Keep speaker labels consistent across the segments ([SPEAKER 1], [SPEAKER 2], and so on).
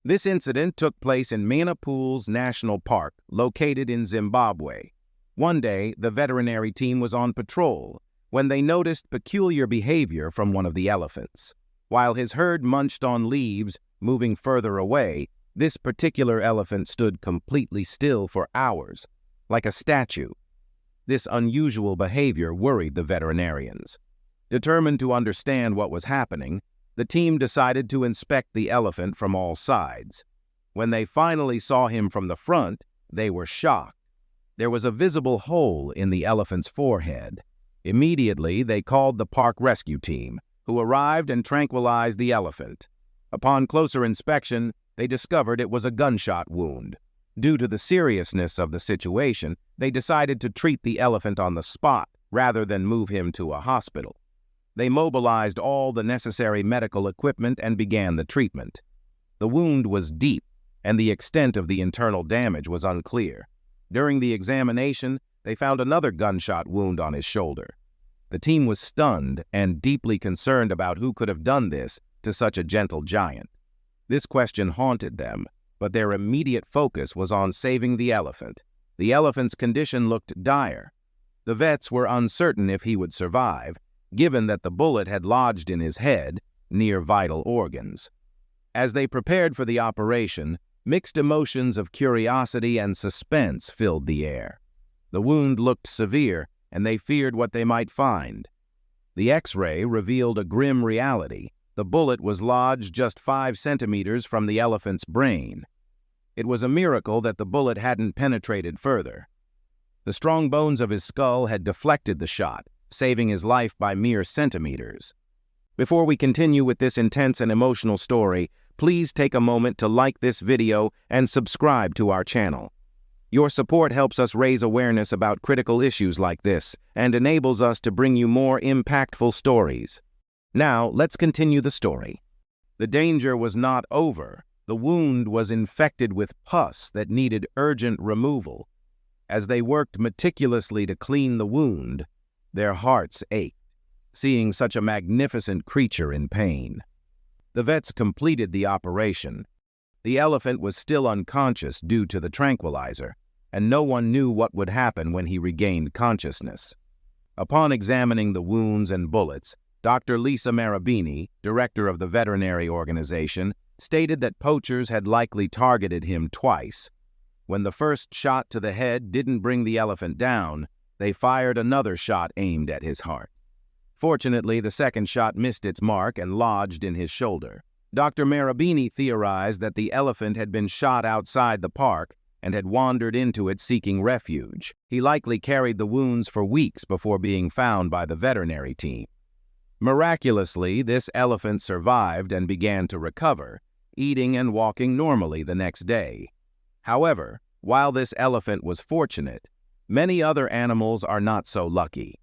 [SPEAKER 1] This incident took place in Mana Pools National Park, located in Zimbabwe. One day, the veterinary team was on patrol when they noticed peculiar behavior from one of the elephants. While his herd munched on leaves, moving further away, this particular elephant stood completely still for hours, like a statue. This unusual behavior worried the veterinarians. Determined to understand what was happening, the team decided to inspect the elephant from all sides. When they finally saw him from the front, they were shocked. There was a visible hole in the elephant's forehead. Immediately, they called the park rescue team, who arrived and tranquilized the elephant. Upon closer inspection, they discovered it was a gunshot wound. Due to the seriousness of the situation, they decided to treat the elephant on the spot rather than move him to a hospital. They mobilized all the necessary medical equipment and began the treatment. The wound was deep, and the extent of the internal damage was unclear. During the examination, they found another gunshot wound on his shoulder. The team was stunned and deeply concerned about who could have done this to such a gentle giant. This question haunted them, but their immediate focus was on saving the elephant. The elephant's condition looked dire. The vets were uncertain if he would survive, given that the bullet had lodged in his head, near vital organs. As they prepared for the operation, mixed emotions of curiosity and suspense filled the air. The wound looked severe, and they feared what they might find. The X-ray revealed a grim reality. The bullet was lodged just 5 centimeters from the elephant's brain. It was a miracle that the bullet hadn't penetrated further. The strong bones of his skull had deflected the shot, saving his life by mere centimeters. Before we continue with this intense and emotional story, please take a moment to like this video and subscribe to our channel. Your support helps us raise awareness about critical issues like this and enables us to bring you more impactful stories. Now, let's continue the story. The danger was not over. The wound was infected with pus that needed urgent removal. As they worked meticulously to clean the wound, their hearts ached, seeing such a magnificent creature in pain. The vets completed the operation. The elephant was still unconscious due to the tranquilizer, and no one knew what would happen when he regained consciousness. Upon examining the wounds and bullets, Dr. Lisa Marabini, director of the veterinary organization, stated that poachers had likely targeted him twice. When the first shot to the head didn't bring the elephant down, they fired another shot aimed at his heart. Fortunately, the second shot missed its mark and lodged in his shoulder. Dr. Marabini theorized that the elephant had been shot outside the park and had wandered into it seeking refuge. He likely carried the wounds for weeks before being found by the veterinary team. Miraculously, this elephant survived and began to recover, eating and walking normally the next day. However, while this elephant was fortunate, many other animals are not so lucky.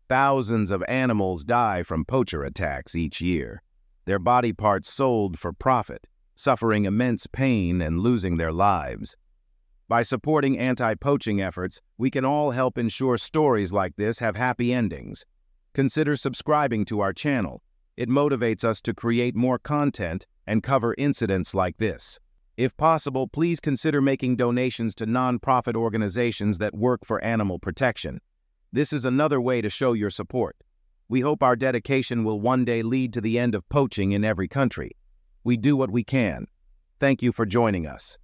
[SPEAKER 1] Thousands of animals die from poacher attacks each year, their body parts sold for profit, suffering immense pain and losing their lives. By supporting anti-poaching efforts, we can all help ensure stories like this have happy endings. Consider subscribing to our channel. It motivates us to create more content and cover incidents like this. If possible, please consider making donations to non-profit organizations that work for animal protection. This is another way to show your support. We hope our dedication will one day lead to the end of poaching in every country. We do what we can. Thank you for joining us.